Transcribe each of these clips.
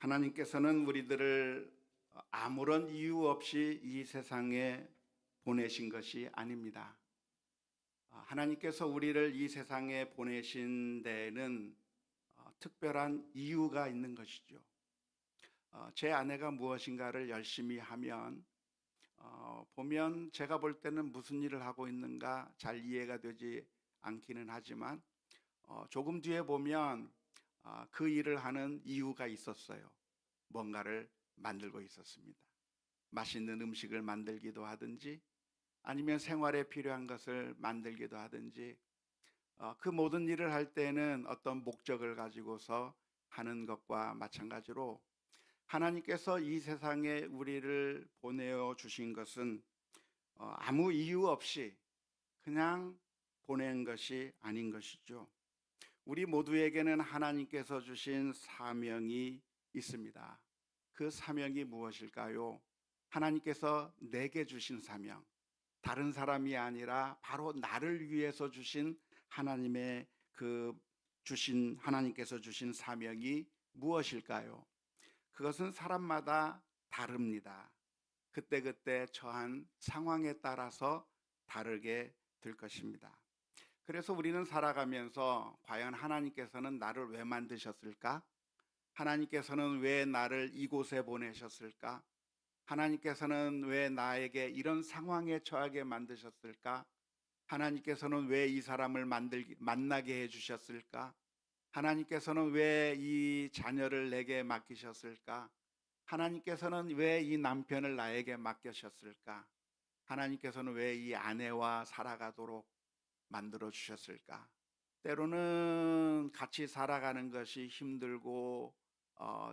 하나님께서는 우리들을 아무런 이유 없이 이 세상에 보내신 것이 아닙니다. 하나님께서 우리를 이 세상에 보내신 데에는 특별한 이유가 있는 것이죠. 제 아내가 무엇인가를 열심히 하면 보면 제가 볼 때는 무슨 일을 하고 있는가 잘 이해가 되지 않기는 하지만 조금 뒤에 보면 그 일을 하는 이유가 있었어요. 뭔가를 만들고 있었습니다. 맛있는 음식을 만들기도 하든지 아니면 생활에 필요한 것을 만들기도 하든지 그 모든 일을 할 때는 어떤 목적을 가지고서 하는 것과 마찬가지로 하나님께서 이 세상에 우리를 보내어 주신 것은 아무 이유 없이 그냥 보낸 것이 아닌 것이죠. 우리 모두에게는 하나님께서 주신 사명이 있습니다. 그 사명이 무엇일까요? 하나님께서 내게 주신 사명, 다른 사람이 아니라 바로 나를 위해서 주신 하나님의 하나님께서 주신 사명이 무엇일까요? 그것은 사람마다 다릅니다. 그때그때 처한 상황에 따라서 다르게 될 것입니다. 그래서 우리는 살아가면서 과연 하나님께서는 나를 왜 만드셨을까? 하나님께서는 왜 나를 이곳에 보내셨을까? 하나님께서는 왜 나에게 이런 상황에 처하게 만드셨을까? 하나님께서는 왜 이 사람을 만나게 해주셨을까? 하나님께서는 왜 이 자녀를 내게 맡기셨을까? 하나님께서는 왜 이 남편을 나에게 맡기셨을까? 하나님께서는 왜 이 아내와 살아가도록 만들어 주셨을까? 때로는 같이 살아가는 것이 힘들고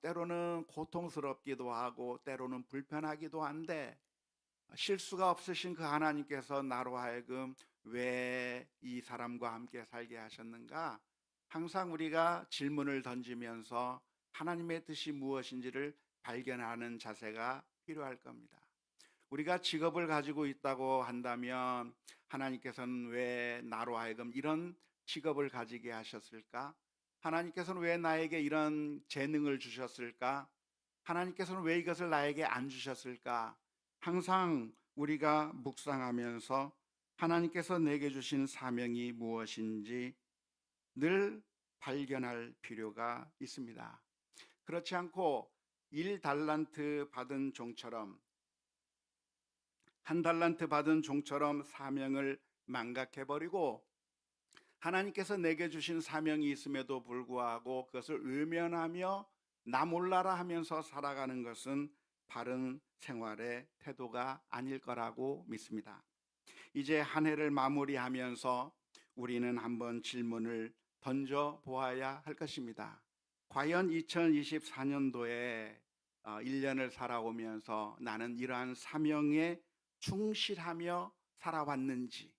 때로는 고통스럽기도 하고 때로는 불편하기도 한데 실수가 없으신 그 하나님께서 나로 하여금 왜 이 사람과 함께 살게 하셨는가? 항상 우리가 질문을 던지면서 하나님의 뜻이 무엇인지를 발견하는 자세가 필요할 겁니다. 우리가 직업을 가지고 있다고 한다면 하나님께서는 왜 나로 하여금 이런 직업을 가지게 하셨을까? 하나님께서는 왜 나에게 이런 재능을 주셨을까? 하나님께서는 왜 이것을 나에게 안 주셨을까? 항상 우리가 묵상하면서 하나님께서 내게 주신 사명이 무엇인지 늘 발견할 필요가 있습니다. 그렇지 않고 1달란트 받은 종처럼 한 달란트 받은 종처럼 사명을 망각해버리고 하나님께서 내게 주신 사명이 있음에도 불구하고 그것을 외면하며 나 몰라라 하면서 살아가는 것은 바른 생활의 태도가 아닐 거라고 믿습니다. 이제 한 해를 마무리하면서 우리는 한번 질문을 던져 보아야 할 것입니다. 과연 2024년도에 1년을 살아오면서 나는 이러한 사명에 충실하며 살아왔는지,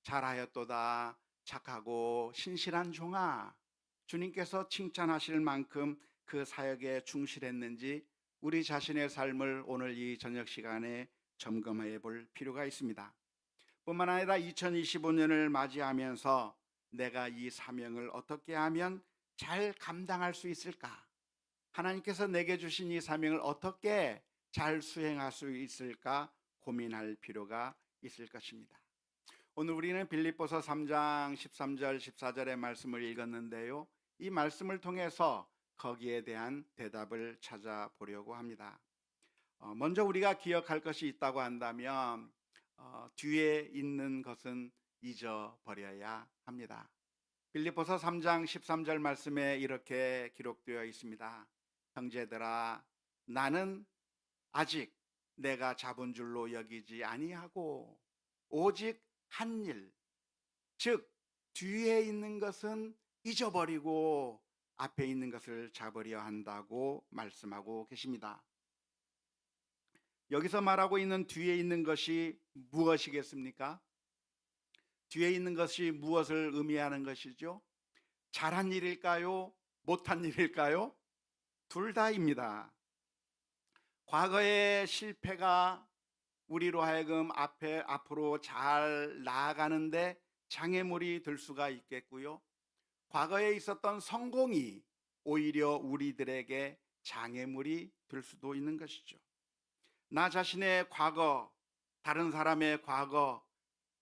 잘하였도다 착하고 신실한 종아, 주님께서 칭찬하실 만큼 그 사역에 충실했는지 우리 자신의 삶을 오늘 이 저녁 시간에 점검해 볼 필요가 있습니다. 뿐만 아니라 2025년을 맞이하면서 내가 이 사명을 어떻게 하면 잘 감당할 수 있을까? 하나님께서 내게 주신 이 사명을 어떻게 잘 수행할 수 있을까 고민할 필요가 있을 것입니다. 오늘 우리는 빌립보서 3장 13절 14절의 말씀을 읽었는데요. 이 말씀을 통해서 거기에 대한 대답을 찾아보려고 합니다. 먼저 우리가 기억할 것이 있다고 한다면 뒤에 있는 것은 잊어버려야 합니다. 빌립보서 3장 13절 말씀에 이렇게 기록되어 있습니다. 형제들아, 나는 아직 내가 잡은 줄로 여기지 아니하고 오직 한 일, 즉 뒤에 있는 것은 잊어버리고 앞에 있는 것을 잡으려 한다고 말씀하고 계십니다. 여기서 말하고 있는 뒤에 있는 것이 무엇이겠습니까? 뒤에 있는 것이 무엇을 의미하는 것이죠? 잘한 일일까요? 못한 일일까요? 둘 다입니다. 과거의 실패가 우리로 하여금 앞으로 잘 나아가는데 장애물이 될 수가 있겠고요. 과거에 있었던 성공이 오히려 우리들에게 장애물이 될 수도 있는 것이죠. 나 자신의 과거, 다른 사람의 과거,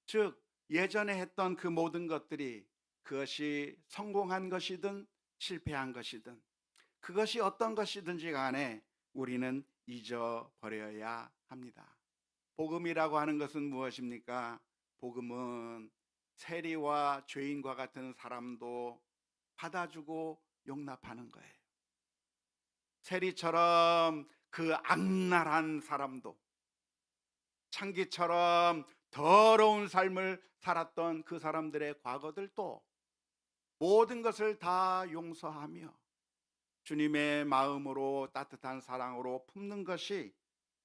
즉 예전에 했던 그 모든 것들이 그것이 성공한 것이든 실패한 것이든 그것이 어떤 것이든지 간에 우리는 잊어버려야 합니다. 복음이라고 하는 것은 무엇입니까? 복음은 세리와 죄인과 같은 사람도 받아주고 용납하는 거예요. 세리처럼 그 악랄한 사람도, 창기처럼 더러운 삶을 살았던 그 사람들의 과거들도 모든 것을 다 용서하며 주님의 마음으로 따뜻한 사랑으로 품는 것이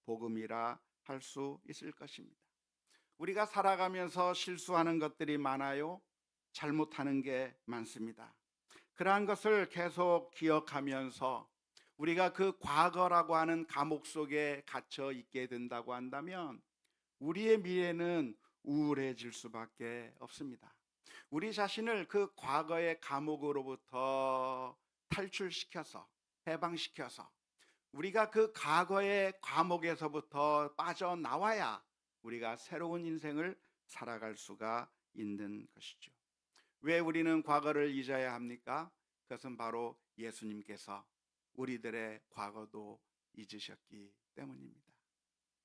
복음이라 할 수 있을 것입니다. 우리가 살아가면서 실수하는 것들이 많아요. 잘못하는 게 많습니다. 그러한 것을 계속 기억하면서 우리가 그 과거라고 하는 감옥 속에 갇혀 있게 된다고 한다면 우리의 미래는 우울해질 수밖에 없습니다. 우리 자신을 그 과거의 감옥으로부터 탈출시켜서 해방시켜서 우리가 그 과거의 감옥에서부터 빠져나와야 우리가 새로운 인생을 살아갈 수가 있는 것이죠. 왜 우리는 과거를 잊어야 합니까? 그것은 바로 예수님께서 우리들의 과거도 잊으셨기 때문입니다.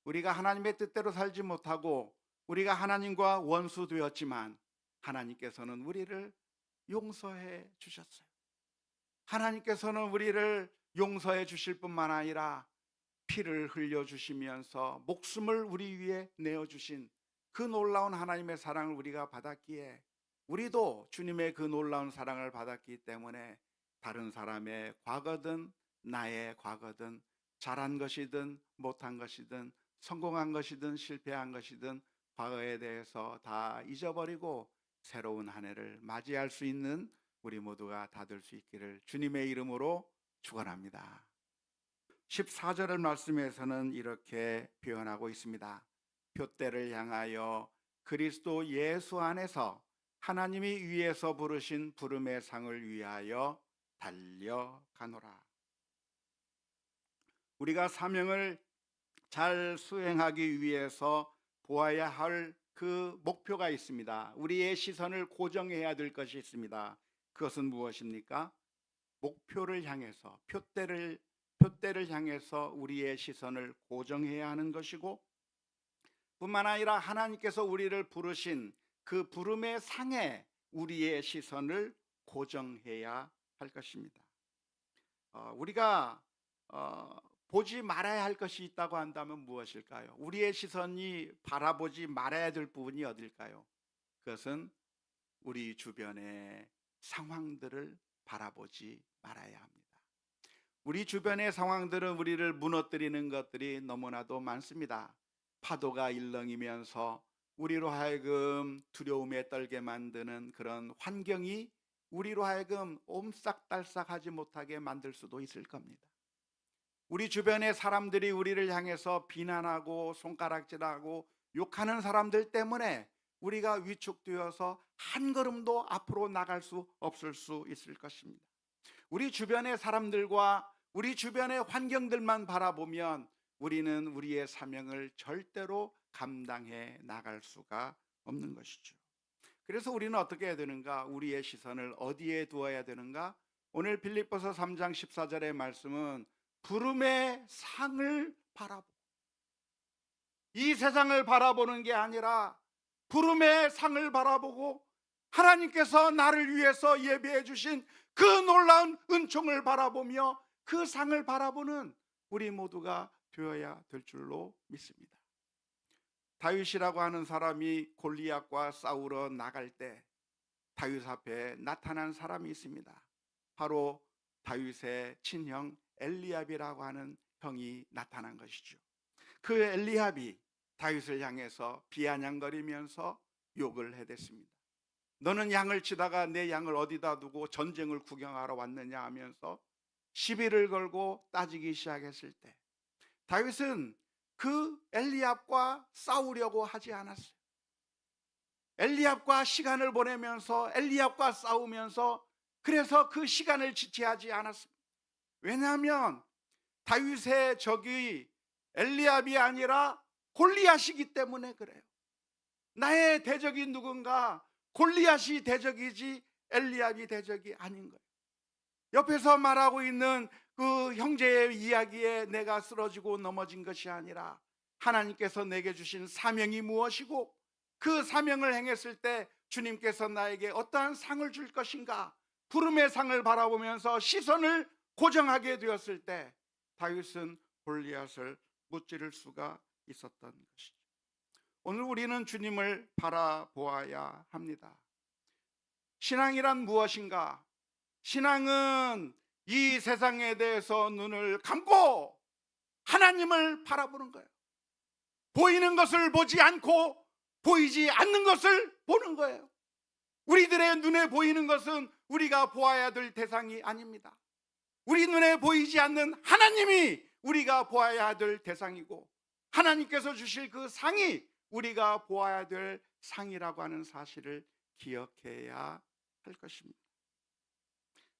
우리가 하나님의 뜻대로 살지 못하고 우리가 하나님과 원수되었지만 하나님께서는 우리를 용서해 주셨어요. 하나님께서는 우리를 용서해 주실 뿐만 아니라 피를 흘려 주시면서 목숨을 우리 위해 내어 주신 그 놀라운 하나님의 사랑을 우리가 받았기에 우리도 주님의 그 놀라운 사랑을 받았기 때문에 다른 사람의 과거든 나의 과거든 잘한 것이든 못한 것이든 성공한 것이든 실패한 것이든 과거에 대해서 다 잊어버리고 새로운 한 해를 맞이할 수 있는 우리 모두가 다 될 수 있기를 주님의 이름으로 축원합니다. 14절 말씀에서는 이렇게 표현하고 있습니다. 표대를 향하여 그리스도 예수 안에서 하나님이 위에서 부르신 부름의 상을 위하여 달려가노라. 우리가 사명을 잘 수행하기 위해서 보아야 할 그 목표가 있습니다. 우리의 시선을 고정해야 될 것이 있습니다. 그것은 무엇입니까? 목표를 향해서 표대를 향해서 우리의 시선을 고정해야 하는 것이고 뿐만 아니라 하나님께서 우리를 부르신 그 부름의 상에 우리의 시선을 고정해야 할 것입니다. 우리가 보지 말아야 할 것이 있다고 한다면 무엇일까요? 우리의 시선이 바라보지 말아야 될 부분이 어딜까요? 그것은 우리 주변의 상황들을 바라보지 말아야 합니다. 우리 주변의 상황들은 우리를 무너뜨리는 것들이 너무나도 많습니다. 파도가 일렁이면서 우리로 하여금 두려움에 떨게 만드는 그런 환경이 우리로 하여금 옴싹달싹하지 못하게 만들 수도 있을 겁니다. 우리 주변의 사람들이 우리를 향해서 비난하고 손가락질하고 욕하는 사람들 때문에 우리가 위축되어서 한 걸음도 앞으로 나갈 수 없을 수 있을 것입니다. 우리 주변의 사람들과 우리 주변의 환경들만 바라보면 우리는 우리의 사명을 절대로 감당해 나갈 수가 없는 것이죠. 그래서 우리는 어떻게 해야 되는가? 우리의 시선을 어디에 두어야 되는가? 오늘 빌립보서 3장 14절의 말씀은 부름의 상을 바라보고, 이 세상을 바라보는 게 아니라 부름의 상을 바라보고 하나님께서 나를 위해서 예비해 주신 그 놀라운 은총을 바라보며 그 상을 바라보는 우리 모두가 되어야 될 줄로 믿습니다. 다윗이라고 하는 사람이 골리앗과 싸우러 나갈 때 다윗 앞에 나타난 사람이 있습니다. 바로 다윗의 친형 엘리압이라고 하는 형이 나타난 것이죠. 그 엘리압이 다윗을 향해서 비아냥거리면서 욕을 해댔습니다. 너는 양을 치다가 내 양을 어디다 두고 전쟁을 구경하러 왔느냐 하면서 시비를 걸고 따지기 시작했을 때 다윗은 그 엘리압과 싸우려고 하지 않았어요. 엘리압과 시간을 보내면서 엘리압과 싸우면서 그래서 그 시간을 지체하지 않았습니다. 왜냐하면 다윗의 적이 엘리압이 아니라 골리앗이기 때문에 그래요. 나의 대적이 누군가? 골리앗이 대적이지 엘리압이 대적이 아닌 거예요. 옆에서 말하고 있는 그 형제의 이야기에 내가 쓰러지고 넘어진 것이 아니라 하나님께서 내게 주신 사명이 무엇이고 그 사명을 행했을 때 주님께서 나에게 어떠한 상을 줄 것인가, 부름의 상을 바라보면서 시선을 고정하게 되었을 때 다윗은 골리앗을 무찌를 수가 있었던 것이죠. 오늘 우리는 주님을 바라보아야 합니다. 신앙이란 무엇인가? 신앙은 이 세상에 대해서 눈을 감고 하나님을 바라보는 거예요. 보이는 것을 보지 않고 보이지 않는 것을 보는 거예요. 우리들의 눈에 보이는 것은 우리가 보아야 될 대상이 아닙니다. 우리 눈에 보이지 않는 하나님이 우리가 보아야 될 대상이고, 하나님께서 주실 그 상이 우리가 보아야 될 상이라고 하는 사실을 기억해야 할 것입니다.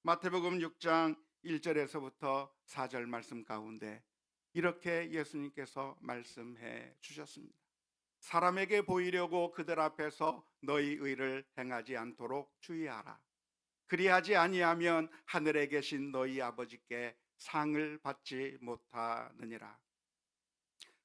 마태복음 6장 1절에서부터 4절 말씀 가운데 이렇게 예수님께서 말씀해 주셨습니다. 사람에게 보이려고 그들 앞에서 너희 의를 행하지 않도록 주의하라. 그리하지 아니하면 하늘에 계신 너희 아버지께 상을 받지 못하느니라.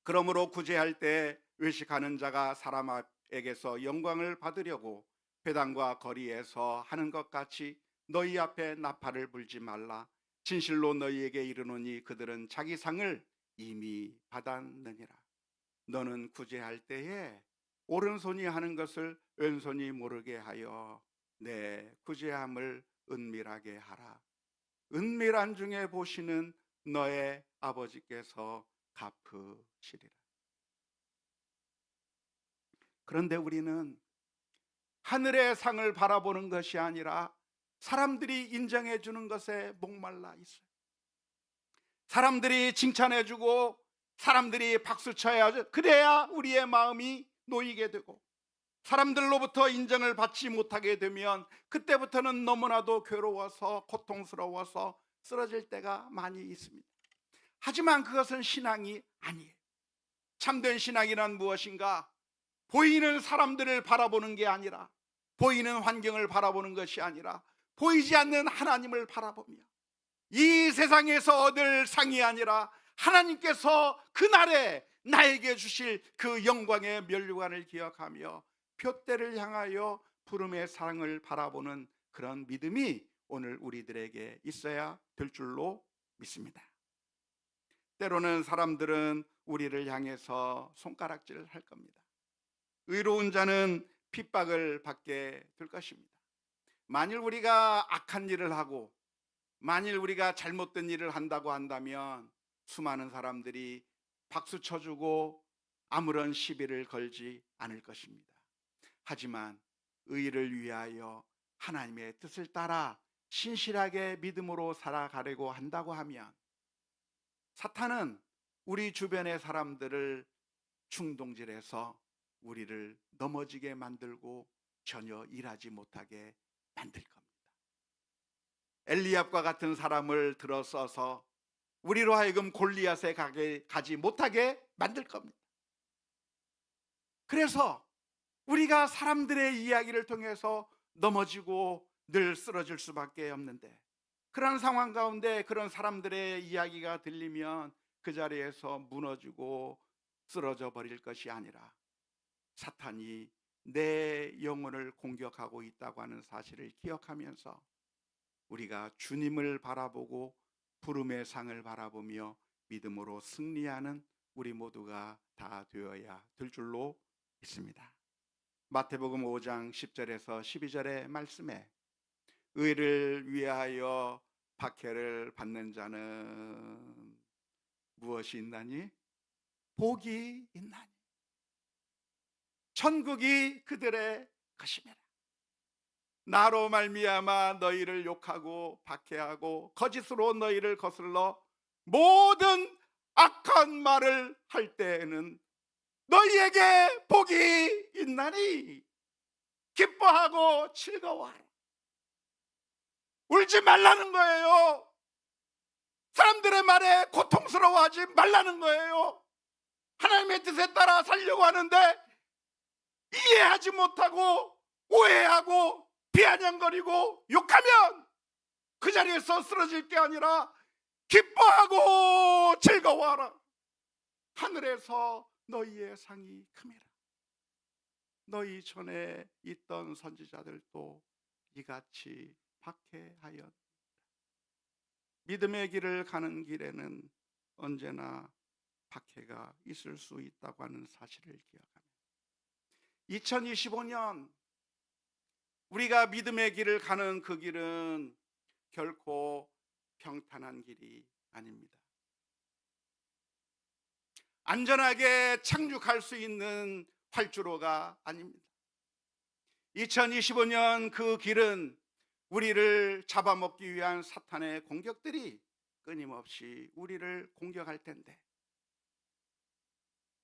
그러므로 구제할 때 외식하는 자가 사람 앞에게서 영광을 받으려고 회당과 거리에서 하는 것 같이 너희 앞에 나팔을 불지 말라. 진실로 너희에게 이르노니 그들은 자기 상을 이미 받았느니라. 너는 구제할 때에 오른손이 하는 것을 왼손이 모르게 하여 내 구제함을 은밀하게 하라. 은밀한 중에 보시는 너의 아버지께서 갚으시리라. 그런데 우리는 하늘의 상을 바라보는 것이 아니라 사람들이 인정해 주는 것에 목말라 있어요. 사람들이 칭찬해 주고 사람들이 박수 쳐야, 그래야 우리의 마음이 놓이게 되고, 사람들로부터 인정을 받지 못하게 되면 그때부터는 너무나도 괴로워서 고통스러워서 쓰러질 때가 많이 있습니다. 하지만 그것은 신앙이 아니에요. 참된 신앙이란 무엇인가? 보이는 사람들을 바라보는 게 아니라, 보이는 환경을 바라보는 것이 아니라 보이지 않는 하나님을 바라보며 이 세상에서 얻을 상이 아니라 하나님께서 그날에 나에게 주실 그 영광의 면류관을 기억하며 표대를 향하여 부름의 상을 바라보는 그런 믿음이 오늘 우리들에게 있어야 될 줄로 믿습니다. 때로는 사람들은 우리를 향해서 손가락질을 할 겁니다. 의로운 자는 핍박을 받게 될 것입니다. 만일 우리가 악한 일을 하고 만일 우리가 잘못된 일을 한다고 한다면 수많은 사람들이 박수 쳐주고 아무런 시비를 걸지 않을 것입니다. 하지만 의를 위하여 하나님의 뜻을 따라 신실하게 믿음으로 살아가려고 한다고 하면 사탄은 우리 주변의 사람들을 충동질해서 우리를 넘어지게 만들고 전혀 일하지 못하게 만들 겁니다. 엘리압과 같은 사람을 들어서서 우리로 하여금 골리앗에 가지 못하게 만들 겁니다. 그래서 우리가 사람들의 이야기를 통해서 넘어지고 늘 쓰러질 수밖에 없는데, 그런 상황 가운데 그런 사람들의 이야기가 들리면 그 자리에서 무너지고 쓰러져 버릴 것이 아니라 사탄이 내 영혼을 공격하고 있다고 하는 사실을 기억하면서 우리가 주님을 바라보고 부름의 상을 바라보며 믿음으로 승리하는 우리 모두가 다 되어야 될 줄로 믿습니다. 마태복음 5장 10절에서 12절의 말씀에 의를 위하여 박해를 받는 자는 무엇이 있나니? 복이 있나니 천국이 그들의 것이니라. 나로 말미암아 너희를 욕하고 박해하고 거짓으로 너희를 거슬러 모든 악한 말을 할 때에는 너희에게 복이 있나니 기뻐하고 즐거워하라. 울지 말라는 거예요. 사람들의 말에 고통스러워하지 말라는 거예요. 하나님의 뜻에 따라 살려고 하는데 이해하지 못하고 오해하고 비아냥거리고 욕하면 그 자리에서 쓰러질 게 아니라 기뻐하고 즐거워하라. 하늘에서 너희의 상이 큼이라. 너희 전에 있던 선지자들도 이같이 박해하였. 믿음의 길을 가는 길에는 언제나 박해가 있을 수 있다고 하는 사실을 기억하며 2025년 우리가 믿음의 길을 가는 그 길은 결코 평탄한 길이 아닙니다. 안전하게 착륙할 수 있는 활주로가 아닙니다. 2025년 그 길은 우리를 잡아먹기 위한 사탄의 공격들이 끊임없이 우리를 공격할 텐데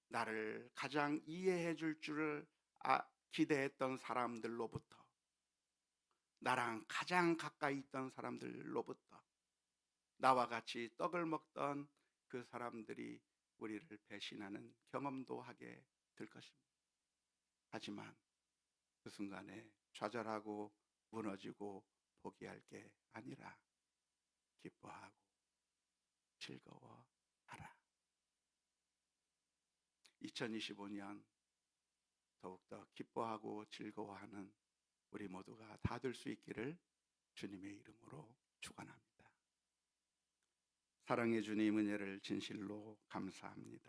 나를 가장 이해해 줄 줄을 기대했던 사람들로부터, 나랑 가장 가까이 있던 사람들로부터, 나와 같이 떡을 먹던 그 사람들이 우리를 배신하는 경험도 하게 될 것입니다. 하지만 그 순간에 좌절하고 무너지고 포기할 게 아니라 기뻐하고 즐거워하라. 2025년 더욱더 기뻐하고 즐거워하는 우리 모두가 다 될 수 있기를 주님의 이름으로 축원합니다. 사랑의 주님, 은혜를 진실로 감사합니다.